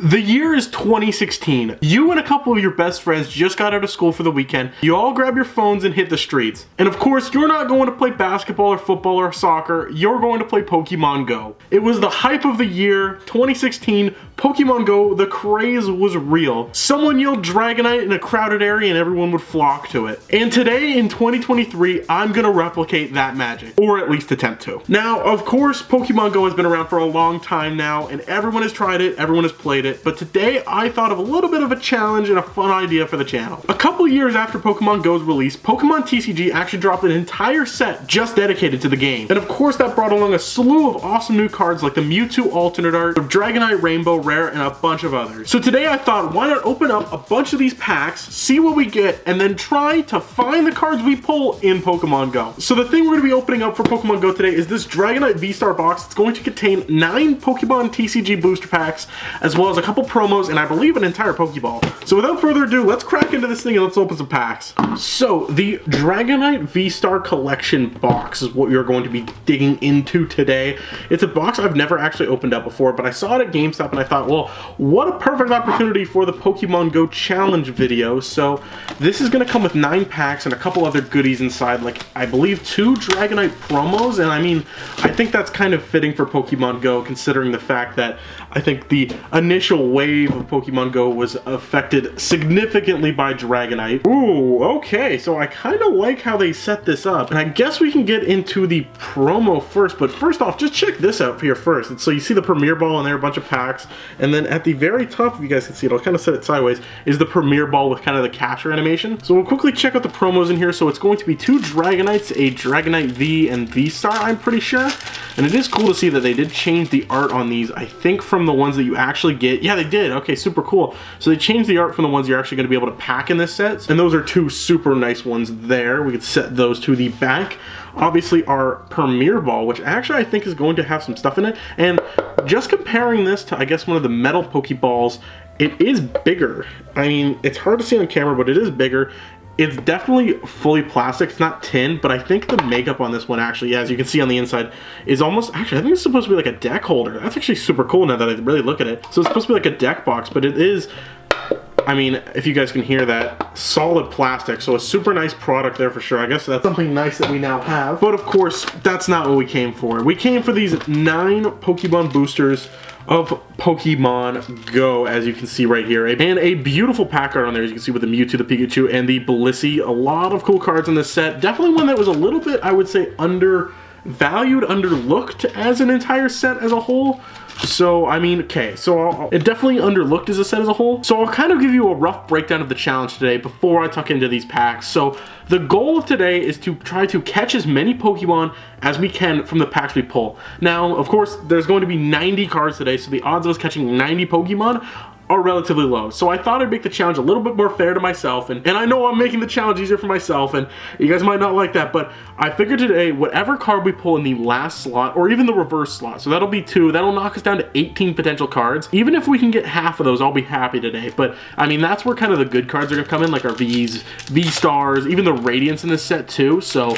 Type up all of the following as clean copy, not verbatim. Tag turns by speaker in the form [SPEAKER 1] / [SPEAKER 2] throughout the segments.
[SPEAKER 1] The year is 2016. You and a couple of your best friends just got out of school for the weekend. You all grab your phones and hit the streets. And of course, you're not going to play basketball or football or soccer. You're going to play Pokemon Go. It was the hype of the year, 2016. Pokemon Go, the craze was real. Someone yelled Dragonite in a crowded area and everyone would flock to it. And today in 2023, I'm gonna replicate that magic, or at least attempt to. Now, of course, Pokemon Go has been around for a long time now, and everyone has tried it, everyone has played it, but today I thought of a little bit of a challenge and a fun idea for the channel. A couple years after Pokemon Go's release, Pokemon TCG actually dropped an entire set just dedicated to the game. And of course, that brought along a slew of awesome new cards like the Mewtwo alternate art, the Dragonite Rainbow Rare, and a bunch of others. So today I thought, why not open up a bunch of these packs, see what we get, and then try to find the cards we pull in Pokemon Go. So the thing we're going to be opening up for Pokemon Go today is this Dragonite V-Star box. It's going to contain 9 Pokemon TCG booster packs, as well as a couple promos, and I believe an entire Pokeball. So without further ado, let's crack into this thing and let's open some packs. So the Dragonite V-Star collection box is what we are going to be digging into today. It's a box I've never actually opened up before, but I saw it at GameStop and I thought, well, what a perfect opportunity for the Pokemon Go challenge video. So this is going to come with 9 packs and a couple other goodies inside, like I believe 2 Dragonite promos, and I mean, I think that's kind of fitting for Pokemon Go considering the fact that I think the initial wave of Pokemon Go was affected significantly by Dragonite. Ooh, okay, so I kind of like how they set this up, and I guess we can get into the promo first, but first off, just check this out here first. And so you see the Premier Ball in there, a bunch of packs, and then at the very top, if you guys can see it, I'll kind of set it sideways, is the Premier Ball with kind of the capture animation. So we'll quickly check out the promos in here. So it's going to be 2 Dragonites, a Dragonite V and V-Star, I'm pretty sure. And it is cool to see that they did change the art on these, I think from the ones that you actually get. Yeah, they did. Okay, super cool. So they changed the art from the ones you're actually going to be able to pack in this set. And those are 2 super nice ones there. We could set those to the back. Obviously our Premier Ball, which actually I think is going to have some stuff in it. And just comparing this to, I guess, one of the metal Pokeballs, it is bigger. I mean, it's hard to see on camera, but it is bigger. It's definitely fully plastic. It's not tin, but I think the makeup on this one actually, as you can see on the inside, is almost, actually, I think it's supposed to be like a deck holder. That's actually super cool now that I really look at it. So it's supposed to be like a deck box, but it is, I mean, if you guys can hear that, solid plastic. So a super nice product there for sure. I guess that's something nice that we now have. But of course, that's not what we came for. We came for these 9 Pokemon boosters of Pokemon Go, as you can see right here. And a beautiful pack art on there, as you can see, with the Mewtwo, the Pikachu, and the Blissey. A lot of cool cards in this set. Definitely one that was a little bit, I would say, undervalued, underlooked as an entire set as a whole. So, I mean, okay, so it definitely underlooked as a set as a whole. So I'll kind of give you a rough breakdown of the challenge today before I tuck into these packs. So the goal of today is to try to catch as many Pokemon as we can from the packs we pull. Now, of course, there's going to be 90 cards today, so the odds of us catching 90 Pokemon are relatively low. So I thought I'd make the challenge a little bit more fair to myself, and I know I'm making the challenge easier for myself, and you guys might not like that, but I figured today, whatever card we pull in the last slot, or even the reverse slot, so that'll be 2, that'll knock us down to 18 potential cards. Even if we can get half of those, I'll be happy today. But I mean, that's where kind of the good cards are gonna come in, like our Vs, V-Stars, even the Radiants in this set too. So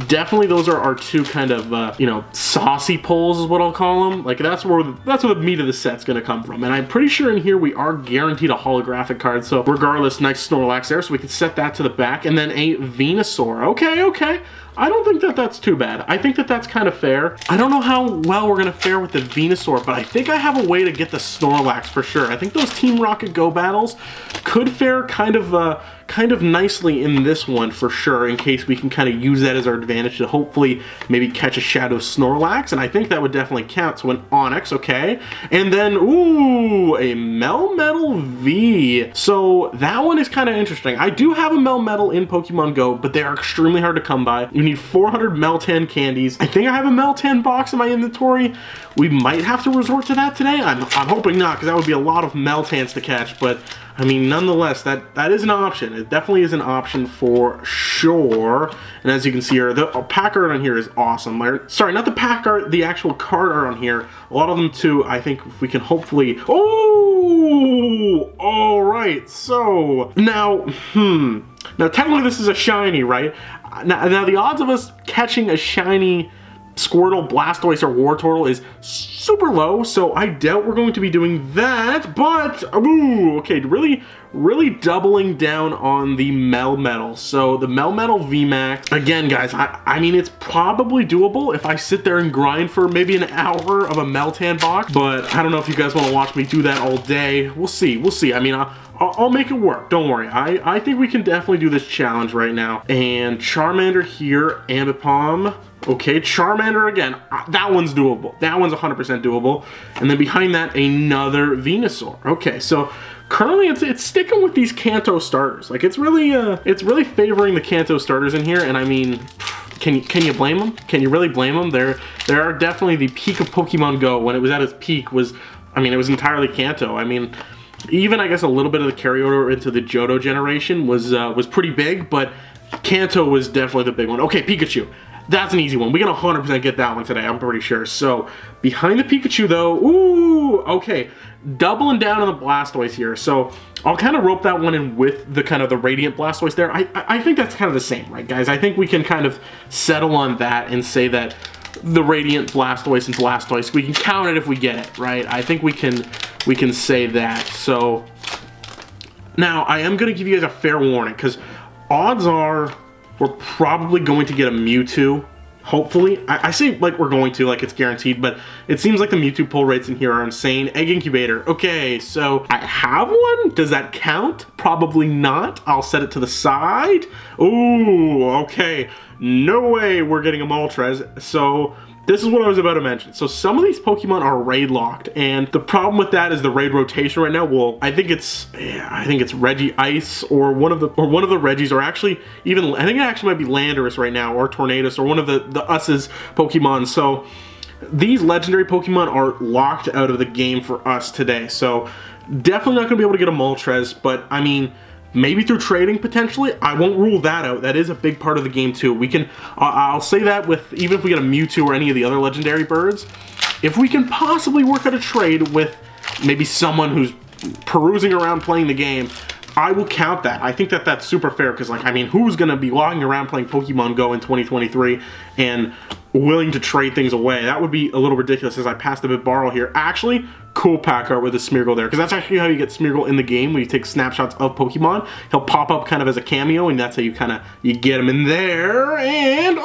[SPEAKER 1] definitely those are our 2 kind of, you know, saucy pulls is what I'll call them. Like that's where the meat of the set's gonna come from. And I'm pretty sure in here we are guaranteed a holographic card. So regardless, nice Snorlax there. So we can set that to the back. And then a Venusaur. Okay. I don't think that that's too bad. I think that that's kind of fair. I don't know how well we're gonna fare with the Venusaur, but I think I have a way to get the Snorlax for sure. I think those Team Rocket Go battles could fare kind of nicely in this one for sure, in case we can kind of use that as our advantage to hopefully maybe catch a Shadow Snorlax, and I think that would definitely count. So an Onix, okay. And then, ooh, a Melmetal V. So that one is kind of interesting. I do have a Melmetal in Pokemon Go, but they are extremely hard to come by. You need 400 Meltan candies. I think I have a Meltan box in my inventory. We might have to resort to that today. I'm hoping not, because that would be a lot of Meltans to catch, but I mean, nonetheless, that is an option. It definitely is an option for sure. And as you can see here, the pack art on here is awesome. Sorry, not the pack art, the actual card art on here. A lot of them too, I think if we can hopefully... Oh! Alright, so... Now, Now technically this is a shiny, right? Now the odds of us catching a shiny Squirtle, Blastoise, or Wartortle is super low, so I doubt we're going to be doing that, but, ooh, okay, really doubling down on the Melmetal. So the Melmetal VMAX, again, guys, I mean, it's probably doable if I sit there and grind for maybe an hour of a Meltan box, but I don't know if you guys want to watch me do that all day. We'll see. I mean, I'll make it work, don't worry. I think we can definitely do this challenge right now. And Charmander here, Ambipom. Okay, Charmander again. That one's doable. That one's 100% doable. And then behind that, another Venusaur. Okay, so currently it's sticking with these Kanto starters. Like, it's really favoring the Kanto starters in here. And I mean, can you blame them? Can you really blame them? There are definitely the peak of Pokemon Go when it was at its peak was, I mean, it was entirely Kanto. I mean, even I guess a little bit of the carryover into the Johto generation was pretty big, but Kanto was definitely the big one. Okay, Pikachu. That's an easy one. We can 100% get that one today, I'm pretty sure. So, behind the Pikachu though, ooh, okay. Doubling down on the Blastoise here. So, I'll kind of rope that one in with the kind of the Radiant Blastoise there. I think that's kind of the same, right, guys? I think we can kind of settle on that and say that the Radiant Blastoise and Blastoise, we can count it if we get it, right? I think we can say that. So, now, I am going to give you guys a fair warning, because odds are we're probably going to get a Mewtwo. Hopefully. I say like we're going to, like it's guaranteed, but it seems like the Mewtwo pull rates in here are insane. Egg Incubator. Okay, so I have one. Does that count? Probably not. I'll set it to the side. Ooh, okay. No way we're getting a Moltres. So this is what I was about to mention. So some of these Pokemon are raid locked, and the problem with that is the raid rotation right now. Well, I think it's Reggie Ice or one of the Reggies, or actually even I think it actually might be Landorus right now, or Tornadus, or one of the Us's Pokemon. So these legendary Pokemon are locked out of the game for us today. So definitely not gonna be able to get a Moltres, but I mean, maybe through trading, potentially. I won't rule that out. That is a big part of the game, too. We can, I'll say that with, even if we get a Mewtwo or any of the other legendary birds, if we can possibly work out a trade with maybe someone who's perusing around playing the game, I will count that. I think that that's super fair, because, like, I mean, who's going to be walking around playing Pokemon Go in 2023 and willing to trade things away? That would be a little ridiculous, as I passed a bit borrow here. Actually, cool pack art with a Smeargle there, because that's actually how you get Smeargle in the game, when you take snapshots of Pokemon. He'll pop up kind of as a cameo, and that's how you get him in there. And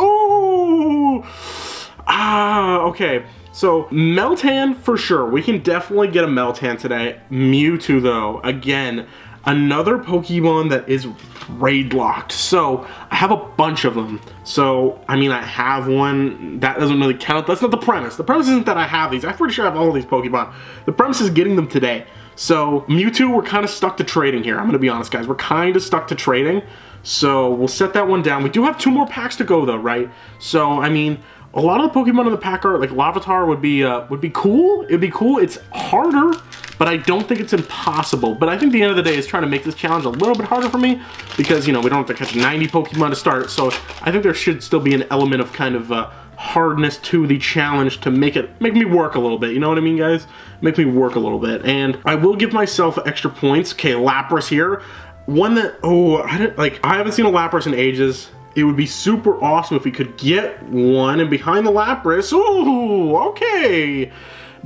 [SPEAKER 1] okay. So Meltan for sure. We can definitely get a Meltan today. Mewtwo though, again, another Pokemon that is raid locked. So I have a bunch of them. So I mean, I have one. That doesn't really count. That's not the premise. The premise isn't that I have these. I'm pretty sure I have all of these Pokemon. The premise is getting them today. So Mewtwo, we're kind of stuck to trading here. I'm gonna be honest, guys. We're kind of stuck to trading. So we'll set that one down. We do have 2 more packs to go though, right? So I mean, a lot of the Pokemon in the pack art, like Larvitar, would be cool. It'd be cool. It's harder, but I don't think it's impossible. But I think the end of the day is trying to make this challenge a little bit harder for me, because, you know, we don't have to catch 90 Pokemon to start. So I think there should still be an element of kind of hardness to the challenge to make me work a little bit. You know what I mean, guys? Make me work a little bit. And I will give myself extra points. Okay, Lapras here. One that, I haven't seen a Lapras in ages. It would be super awesome if we could get one, and behind the Lapras, ooh, okay.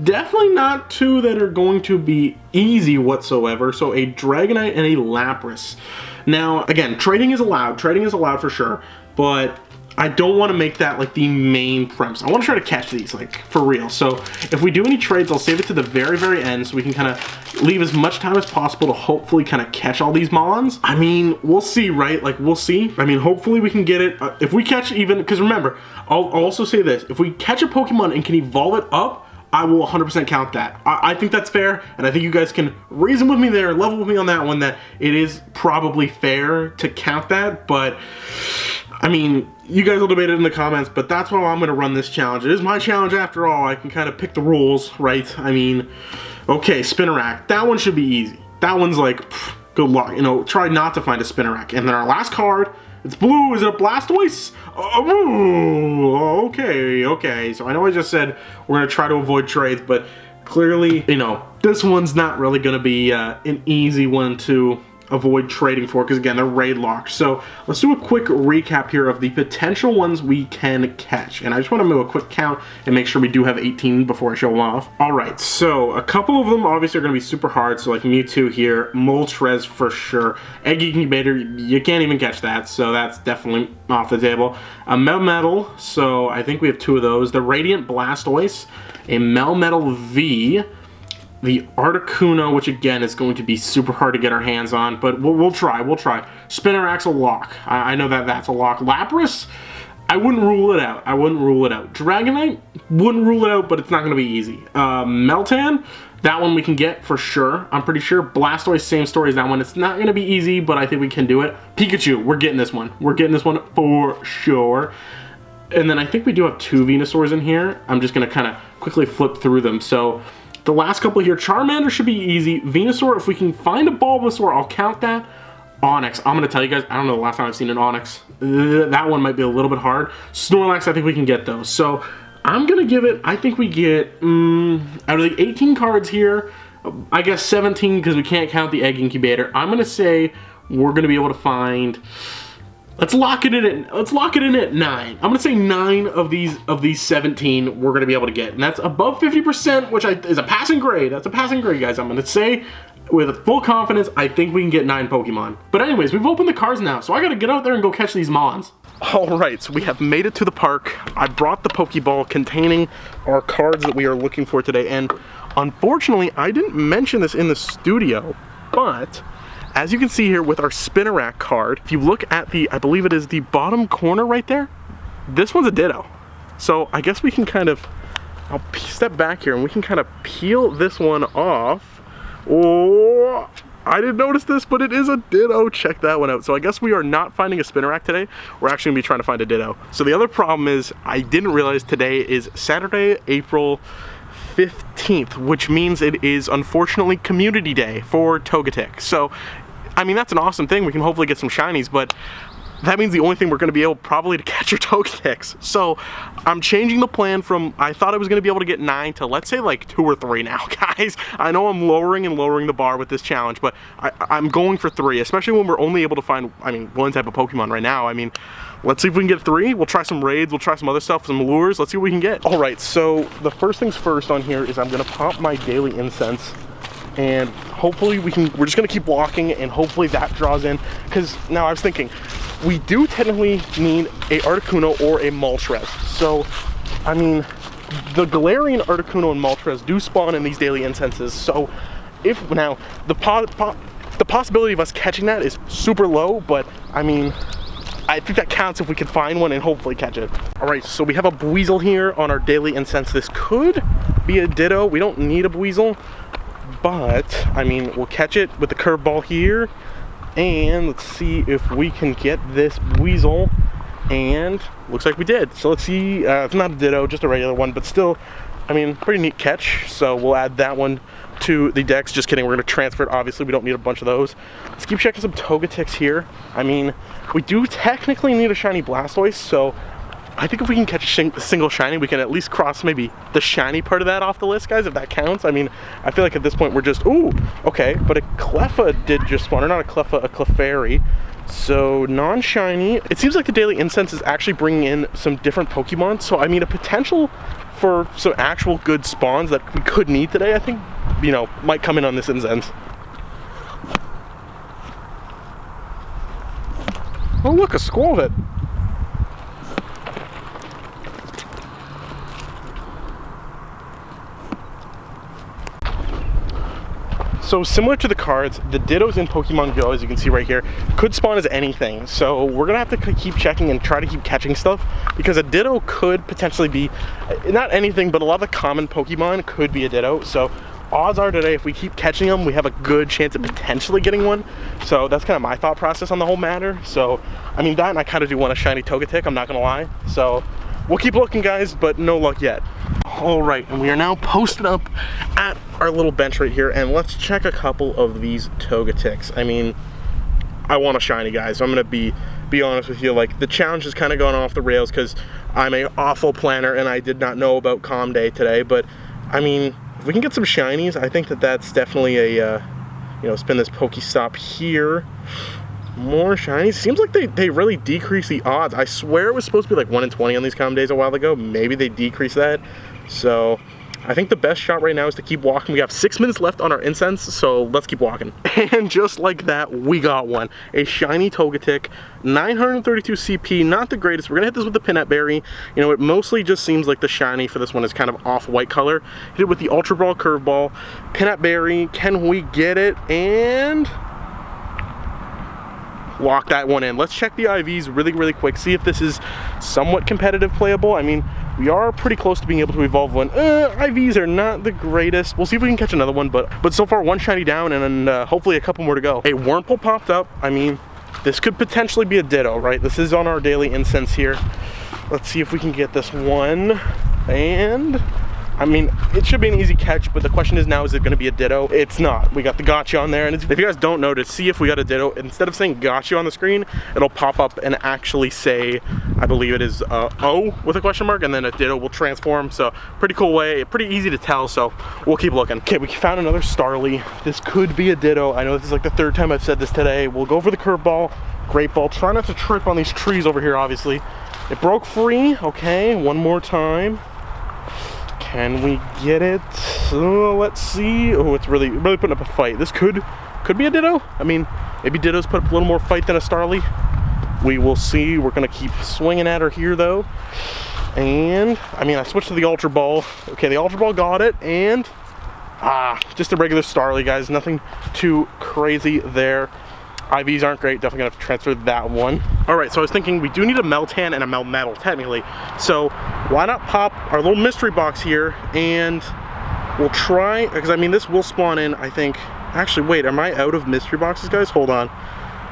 [SPEAKER 1] Definitely not 2 that are going to be easy whatsoever. So a Dragonite and a Lapras. Now, again, trading is allowed for sure, but I don't want to make that like the main premise. I want to try to catch these, like, for real. So if we do any trades, I'll save it to the very, very end, so we can kind of leave as much time as possible to hopefully kind of catch all these Mons. I mean, we'll see, right? Like, we'll see. I mean, hopefully we can get it. If we catch even, because remember, I'll also say this. If we catch a Pokemon and can evolve it up, I will 100% count that. I think that's fair, and I think you guys can reason with me there, level with me on that one, that it is probably fair to count that, but I mean, you guys will debate it in the comments, but that's how I'm going to run this challenge. It is my challenge after all. I can kind of pick the rules, right? I mean, okay, Spinarak. That one should be easy. That one's like, good luck. You know, try not to find a Spinarak. And then our last card, it's blue. Is it a Blastoise? Oh, okay. So I know I just said we're going to try to avoid trades, but clearly, you know, this one's not really going to be an easy one to avoid trading for, because again, they're raid locked. So let's do a quick recap here of the potential ones we can catch. And I just want to do a quick count and make sure we do have 18 before I show them off. All right, so a couple of them obviously are going to be super hard. So like Mewtwo here, Moltres for sure. Egg Incubator, you can't even catch that. So that's definitely off the table. A Melmetal, so I think we have 2 of those. The Radiant Blastoise, a Melmetal V, the Articuno, which again is going to be super hard to get our hands on, but we'll try. Spinarak's a lock. I know that that's a lock. Lapras, I wouldn't rule it out. Dragonite, wouldn't rule it out, but it's not going to be easy. Meltan, that one we can get for sure. I'm pretty sure. Blastoise, same story as that one. It's not going to be easy, but I think we can do it. Pikachu, we're getting this one. We're getting this one for sure. And then I think we do have 2 Venusaurs in here. I'm just going to kind of quickly flip through them. So the last couple here, Charmander should be easy. Venusaur, if we can find a Bulbasaur, I'll count that. Onyx, I'm going to tell you guys, I don't know the last time I've seen an Onyx. That one might be a little bit hard. Snorlax, I think we can get those. So I'm going to give it, I think we get, out of the 18 cards here, I guess 17 because we can't count the Egg Incubator. I'm going to say we're going to be able to find... Let's lock it in at 9. I'm gonna say 9 of these 17 we're gonna be able to get, and that's above 50%, which is a passing grade. That's a passing grade, guys. I'm gonna say with full confidence, I think we can get 9 Pokemon. But anyways, we've opened the cards now, so I gotta get out there and go catch these Mons. All right, so we have made it to the park. I brought the Pokeball containing our cards that we are looking for today, and unfortunately, I didn't mention this in the studio, but as you can see here with our Spinarak card, if you look at the, I believe it is the bottom corner right there, this one's a Ditto. So I guess we can kind of, I'll step back here and we can kind of peel this one off. Oh, I didn't notice this, but it is a Ditto. Check that one out. So I guess we are not finding a Spinarak today. We're actually gonna be trying to find a Ditto. So the other problem is I didn't realize today is Saturday, April 15th, which means it is unfortunately Community Day for Togetic. So I mean, that's an awesome thing. We can hopefully get some shinies, but that means the only thing we're going to be able probably to catch are Togedecks. So I'm changing the plan from, I thought I was going to be able to get 9 to let's say like 2 or 3 now, guys. I know I'm lowering the bar with this challenge, but I'm going for 3, especially when we're only able to find, I mean, 1 type of Pokemon right now. I mean, let's see if we can get 3. We'll try some raids, we'll try some other stuff, some lures. Let's see what we can get. All right, so the first things first on here is I'm going to pop my daily incense. And hopefully we're just gonna keep walking and hopefully that draws in. Because now I was thinking, we do technically need a Articuno or a Moltres. So, I mean, the Galarian Articuno and Moltres do spawn in these daily incenses. So, if now, the possibility of us catching that is super low, but I mean, I think that counts if we can find one and hopefully catch it. All right, so we have a Buizel here on our daily incense. This could be a Ditto. We don't need a Buizel. But, I mean, we'll catch it with the curveball here, and let's see if we can get this Buizel, and looks like we did. So let's see, it's not a Ditto, just a regular one, but still, I mean, pretty neat catch. So we'll add that one to the decks. Just kidding, we're gonna transfer it. Obviously, we don't need a bunch of those. Let's keep checking some Togeticks here. I mean, we do technically need a shiny Blastoise, so I think if we can catch a single shiny, we can at least cross maybe the shiny part of that off the list, guys, if that counts. I mean, I feel like at this point we're just, ooh, okay, but a Cleffa did just spawn, or not a Cleffa, a Clefairy. So, non-shiny. It seems like the Daily Incense is actually bringing in some different Pokemon, so I mean, a potential for some actual good spawns that we could need today, I think, you know, might come in on this incense. Oh look, a Squirrel. So similar to the cards, the Dittos in Pokemon Go, as you can see right here, could spawn as anything. So we're gonna have to keep checking and try to keep catching stuff, because a Ditto could potentially be, not anything, but a lot of the common Pokemon could be a Ditto. So odds are today, if we keep catching them, we have a good chance of potentially getting one. So that's kind of my thought process on the whole matter. So, I mean, that and I kind of do want a shiny Togetic, I'm not gonna lie. So we'll keep looking, guys, but no luck yet. All right, and we are now posted up at our little bench right here, and let's check a couple of these Togeticks. I mean, I want a shiny, guys. I'm gonna be honest with you. Like, the challenge has kind of gone off the rails because I'm an awful planner and I did not know about Calm Day today. But I mean, if we can get some shinies, I think that that's definitely a you know, spin this Pokestop here. More shinies. Seems like they really decrease the odds. I swear it was supposed to be like 1 in 20 on these common days a while ago. Maybe they decreased that. So I think the best shot right now is to keep walking. We have 6 minutes left on our incense, so let's keep walking. And just like that, we got one. A shiny Togetic, 932 CP, not the greatest. We're gonna hit this with the Peanut Berry. You know, it mostly just seems like the shiny for this one is kind of off-white color. Hit it with the Ultra Ball Curveball. Peanut Berry, can we get it? And lock that one in. Let's check the IVs really quick, see if this is somewhat competitive playable. I mean, we are pretty close to being able to evolve one. IVs are not the greatest. We'll see if we can catch another one, but so far one shiny down, and then hopefully a couple more to go. A Wurmple popped up. I mean, this could potentially be a Ditto, right? This is on our daily incense here. Let's see if we can get this one. And I mean, it should be an easy catch, but the question is now, is it going to be a Ditto? It's not. We got the gotcha on there, and if you guys don't know, to see if we got a Ditto, instead of saying gotcha on the screen, it'll pop up and actually say, I believe it is O with a question mark, and then a Ditto will transform. So pretty cool way, pretty easy to tell, so we'll keep looking. Okay, we found another Starly. This could be a Ditto. I know this is like the 3rd time I've said this today. We'll go for the Curveball, Great Ball. Try not to trip on these trees over here, obviously. It broke free. Okay, one more time. Can we get it? Let's see. Oh, it's really putting up a fight. This could be a Ditto. I mean, maybe Dittos put up a little more fight than a Starly. We will see. We're gonna keep swinging at her here though. And I mean, I switched to the Ultra Ball. Okay, the Ultra Ball got it, and just a regular Starly, guys. Nothing too crazy there. IVs aren't great, definitely gonna have to transfer that one. All right, so I was thinking we do need a Meltan and a Melmetal, technically. So why not pop our little mystery box here, and we'll try, because I mean, this will spawn in, I think. Actually, wait, am I out of mystery boxes, guys? Hold on.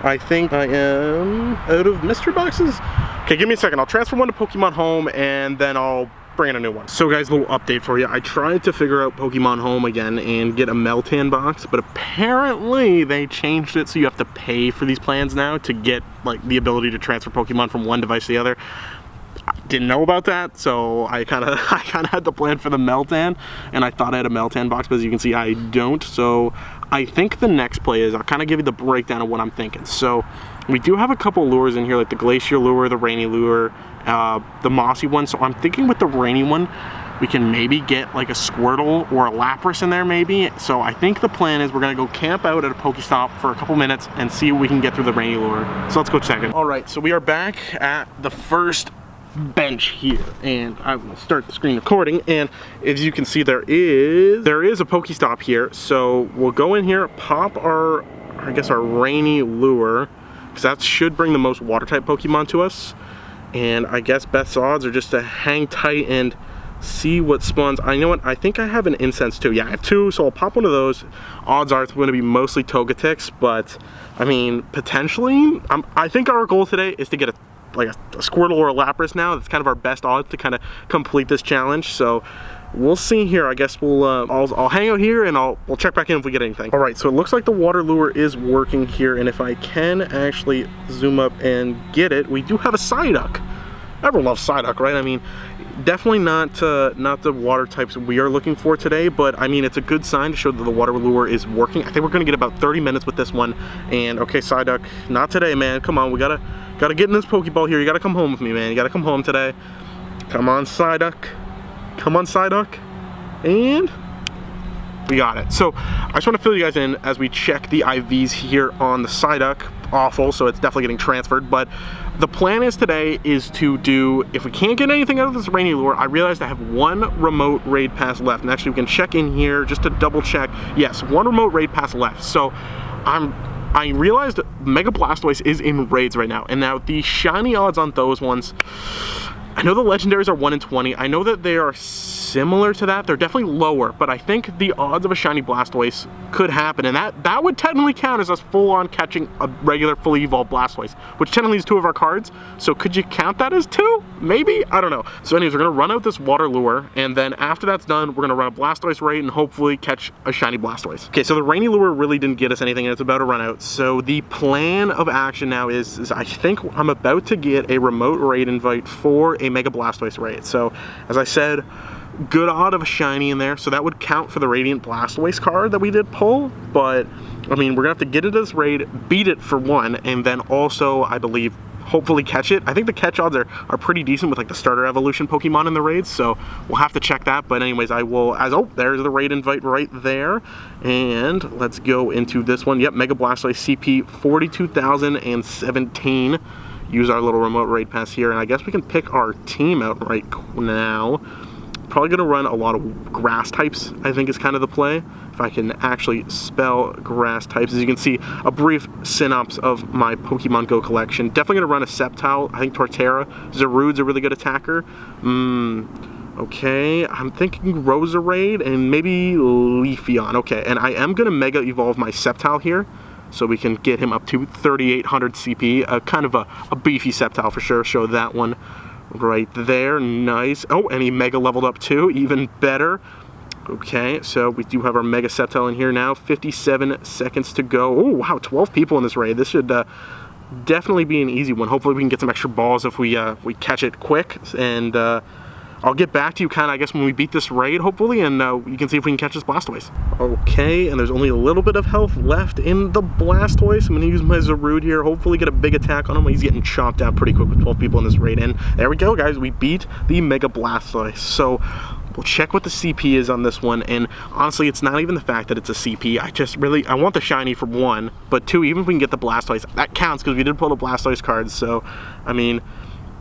[SPEAKER 1] I think I am out of mystery boxes. Okay, give me a second. I'll transfer one to Pokemon Home, and then I'll bring in a new one. So guys, a little update for you. I tried to figure out Pokemon Home again and get a Meltan box, but apparently they changed it so you have to pay for these plans now to get like the ability to transfer Pokemon from one device to the other. I didn't know about that, so I kind of had the plan for the Meltan, and I thought I had a Meltan box, but as you can see, I don't. So I think the next play is I'll kind of give you the breakdown of what I'm thinking. So we do have a couple lures in here, like the Glacier Lure, the Rainy Lure, the Mossy one. So I'm thinking with the Rainy one, we can maybe get like a Squirtle or a Lapras in there maybe. So I think the plan is we're gonna go camp out at a Pokestop for a couple minutes and see if we can get through the Rainy Lure. So let's go check it. All right, so we are back at the first bench here, and I will start the screen recording, and as you can see, there is a Pokestop here. So we'll go in here, pop our, I guess, our Rainy Lure, because that should bring the most water type Pokemon to us. And I guess best odds are just to hang tight and see what spawns. I know what, I think I have an Incense too. Yeah, I have 2, so I'll pop one of those. Odds are it's going to be mostly Togetics, but I mean, potentially, I think our goal today is to get a Squirtle or a Lapras now. That's kind of our best odds to kind of complete this challenge. So we'll see here. I guess we'll I'll hang out here, and we'll check back in if we get anything. All right, so it looks like the water lure is working here, and if I can actually zoom up and get it, we do have a Psyduck. Everyone loves Psyduck, right? I mean, definitely not the water types we are looking for today, but I mean, it's a good sign to show that the water lure is working. I think we're gonna get about 30 minutes with this one. And okay, Psyduck, not today, man. Come on, we gotta get in this Pokeball here. You gotta come home with me, man. You gotta come home today. Come on, Psyduck. Come on, Psyduck. And we got it. So I just want to fill you guys in as we check the IVs here on the Psyduck. Awful, so it's definitely getting transferred, but the plan is today is to do, if we can't get anything out of this Rainy Lure, I realized I have 1 remote raid pass left, and actually we can check in here just to double check. Yes, 1 remote raid pass left. So I realized Mega Blastoise is in raids right now, and now the shiny odds on those ones, I know the legendaries are 1 in 20. I know that they are similar to that. They're definitely lower, but I think the odds of a shiny Blastoise could happen, and that would technically count as us full-on catching a regular fully evolved Blastoise, which technically is 2 of our cards. So could you count that as 2? Maybe? I don't know. So anyways, we're gonna run out this water lure, and then after that's done, we're gonna run a Blastoise raid and hopefully catch a shiny Blastoise. Okay, so the Rainy Lure really didn't get us anything, and it's about to run out. So the plan of action now is I think I'm about to get a remote raid invite for a Mega Blastoise raid. So as I said, good odd of a shiny in there, so that would count for the Radiant Blastoise card that we did pull, but I mean, we're gonna have to get into this raid, beat it for one, and then also, I believe, hopefully catch it. I think the catch odds are pretty decent with like the starter evolution Pokemon in the raids, so we'll have to check that. But anyways, I will, oh, there's the raid invite right there. And let's go into this one. Yep, Mega Blastoise CP 42,017. Use our little remote raid pass here, and I guess we can pick our team out right now. Probably gonna run a lot of grass types, I think is kind of the play. If I can actually spell grass types. As you can see, a brief synopsis of my Pokemon Go collection. Definitely gonna run a Sceptile. I think Torterra. Zarude's a really good attacker. Okay, I'm thinking Roserade and maybe Leafeon. Okay, and I am gonna Mega Evolve my Sceptile here, so we can get him up to 3,800 CP. Kind of a beefy Sceptile for sure. Show that one right there. Nice. Oh, and he Mega leveled up too. Even better. Okay, so we do have our Mega Sceptile in here now. 57 seconds to go. Oh, wow, 12 people in this raid. This should definitely be an easy one. Hopefully we can get some extra balls if we catch it quick. And I'll get back to you kind of, I guess, when we beat this raid, hopefully, and you can see if we can catch this Blastoise. Okay, and there's only a little bit of health left in the Blastoise. I'm going to use my Zarude here, hopefully get a big attack on him. He's getting chomped out pretty quick with 12 people in this raid, and there we go, guys. We beat the Mega Blastoise. So we'll check what the CP is on this one, and honestly, it's not even the fact that it's a CP. I want the shiny for one, but two, even if we can get the Blastoise, that counts because we did pull the Blastoise cards, so, I mean,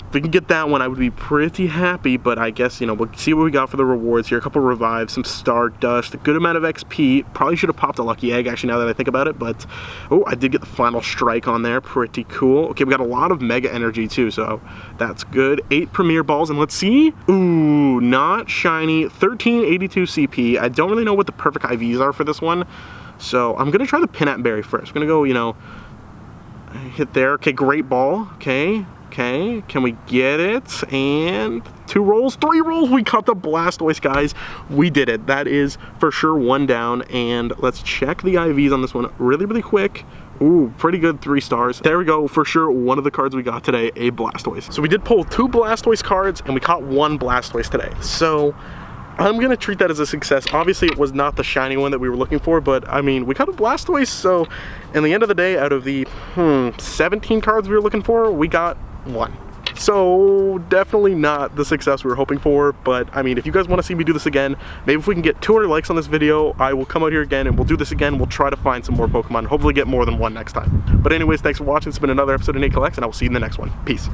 [SPEAKER 1] if we can get that one, I would be pretty happy, but I guess, you know, we'll see what we got for the rewards here. A couple revives, some Stardust, a good amount of XP. Probably should have popped a lucky egg, actually, now that I think about it, but, oh, I did get the final strike on there. Pretty cool. Okay, we got a lot of Mega Energy, too, so that's good. 8 Premier Balls, and let's see. Ooh, not shiny. 1382 CP. I don't really know what the perfect IVs are for this one, so I'm going to try the Pinat Berry first. I'm going to go, you know, hit there. Okay, Great Ball. Okay. Okay, can we get it? And 2 rolls, 3 rolls. We caught the Blastoise, guys. We did it. That is for sure one down. And let's check the IVs on this one really, really quick. Ooh, pretty good 3 stars. There we go, for sure one of the cards we got today, a Blastoise. So we did pull 2 Blastoise cards and we caught 1 Blastoise today. So I'm gonna treat that as a success. Obviously it was not the shiny one that we were looking for, but I mean, we got a Blastoise, so in the end of the day, out of the 17 cards we were looking for, we got 1. So definitely not the success we were hoping for, but I mean, if you guys want to see me do this again, maybe if we can get 200 likes on this video, I will come out here again and we'll do this again. We'll try to find some more Pokemon, hopefully get more than 1 next time. But anyways, thanks for watching. It's been another episode of Nate Collects, and I will see you in the next one. Peace.